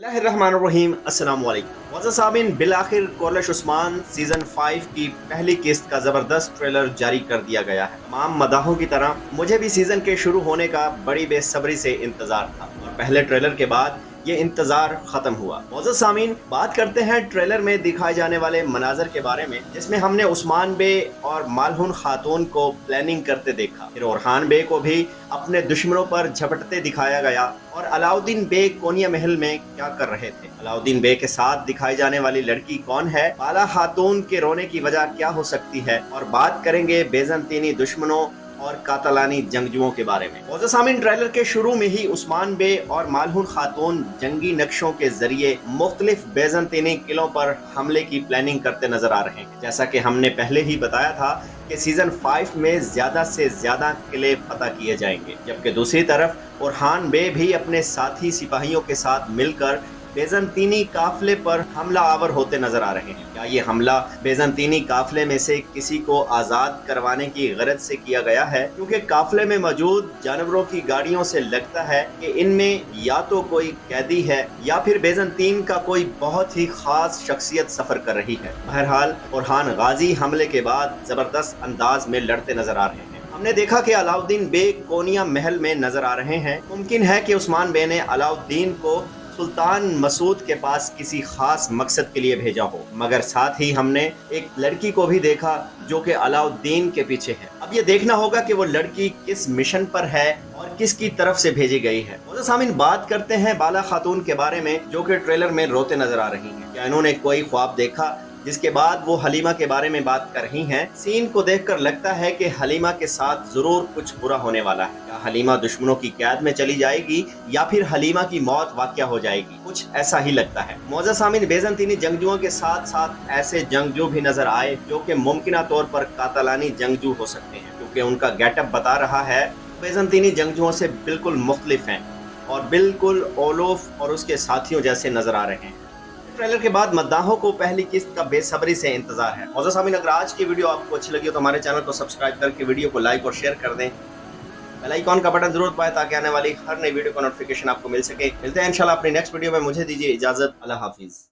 बिस्मिल्लाहिर्रहमानिर्रहीम अस्सलाम वालेकुम मुअज़्ज़ज़ सामीन, बिलाखिर कोरलिश उस्मान सीजन 5 की पहली किस्त का जबरदस्त ट्रेलर जारी कर दिया गया है। तमाम मदाहों की तरह मुझे भी सीजन के शुरू होने का बड़ी बेसब्री से इंतजार था और पहले ट्रेलर के बाद ये इंतजार खत्म हुआ। मुअज़्ज़ज़ सामीन, बात करते हैं ट्रेलर में दिखाए जाने वाले मनाजर के बारे में, जिसमें हमने उस्मान बे और मालहुन खातून को प्लानिंग करते देखा। फिर ओरहान बे को भी अपने दुश्मनों पर झपटते दिखाया गया और अलाउद्दीन बे कोनिया महल में क्या कर रहे थे। अलाउद्दीन बे के साथ दिखाई जाने वाली लड़की कौन है, बाला खातून के रोने की वजह क्या हो सकती है, और बात करेंगे बेज़ंतीनी दुश्मनों और कातलानी जंगजुओं के बारे में। मुअज़्ज़ज़ सामीन, ट्रेलर के शुरू में ही उस्मान बे और मालहुन खातून जंगी नक्शों के जरिए मुख्तलिफ बेज़ंतीनी किलों पर हमले की प्लानिंग करते नजर आ रहे हैं। जैसा कि हमने पहले ही बताया था कि सीजन 5 में ज्यादा से ज्यादा किले फतह किए जाएंगे, जबकि दूसरी तरफ ओरहान बे भी अपने साथी सिपाहियों के साथ मिलकर बेज़ंतीनी काफिले पर हमला आवर होते नजर आ रहे हैं। क्या ये हमला बेज़ंतीनी काफिले में से किसी को आज़ाद करवाने की गरज से किया गया है? क्योंकि काफिले में मौजूद जानवरों की गाड़ियों से लगता है कि इनमें या तो कोई कैदी है या फिर बेज़ंतीन का कोई बहुत ही खास शख्सियत सफर कर रही है। बहरहाल ओरहान गाजी हमले के बाद जबरदस्त अंदाज में लड़ते नजर आ रहे हैं। हमने देखा कि अलाउद्दीन बे कोनिया महल में नजर आ रहे हैं। मुमकिन है कि उस्मान बे ने अलाउद्दीन को सुल्तान मसूद के पास किसी खास मकसद के लिए भेजा हो, मगर साथ ही हमने एक लड़की को भी देखा जो कि अलाउद्दीन के पीछे है। अब ये देखना होगा कि वो लड़की किस मिशन पर है और किसकी तरफ से भेजी गई है। मुअज़्ज़ज़ सामीन, बात करते हैं बाला खातून के बारे में, जो कि ट्रेलर में रोते नजर आ रही हैं। क्या इन्होंने कोई ख्वाब देखा जिसके बाद वो हलीमा के बारे में बात कर रही हैं? सीन को देखकर लगता है कि हलीमा के साथ जरूर कुछ बुरा होने वाला है। क्या हलीमा दुश्मनों की कैद में चली जाएगी या फिर हलीमा की मौत वाक़या हो जाएगी? कुछ ऐसा ही लगता है। मुअज़्ज़ज़ सामीन, बेज़ंतीनी जंगजुओं के साथ साथ ऐसे जंगजू भी नजर आए जो कि मुमकिना तौर पर कातलानी जंगजू हो सकते हैं, क्योंकि उनका गेटअप बता रहा है बेज़ंतीनी जंगजुओं से बिल्कुल मुख्तलिफ हैं और बिल्कुल ओलोफ और उसके साथियों जैसे नजर आ रहे हैं। ट्रेलर के बाद मद्दाहों को पहली किस्त का बेसब्री से इंतजार है। मुअज़्ज़ज़ सामीन, अगर आज की वीडियो आपको अच्छी लगी हो तो हमारे चैनल को सब्सक्राइब करके वीडियो को लाइक और शेयर कर दें। बेल आइकॉन का बटन जरूर दबाएं ताकि आने वाली हर नई वीडियो का नोटिफिकेशन आपको मिल सके। मिलते हैं इंशाल्लाह अपनी नेक्स्ट वीडियो में। मुझे दीजिए इजाजत। अल्लाह हाफिज।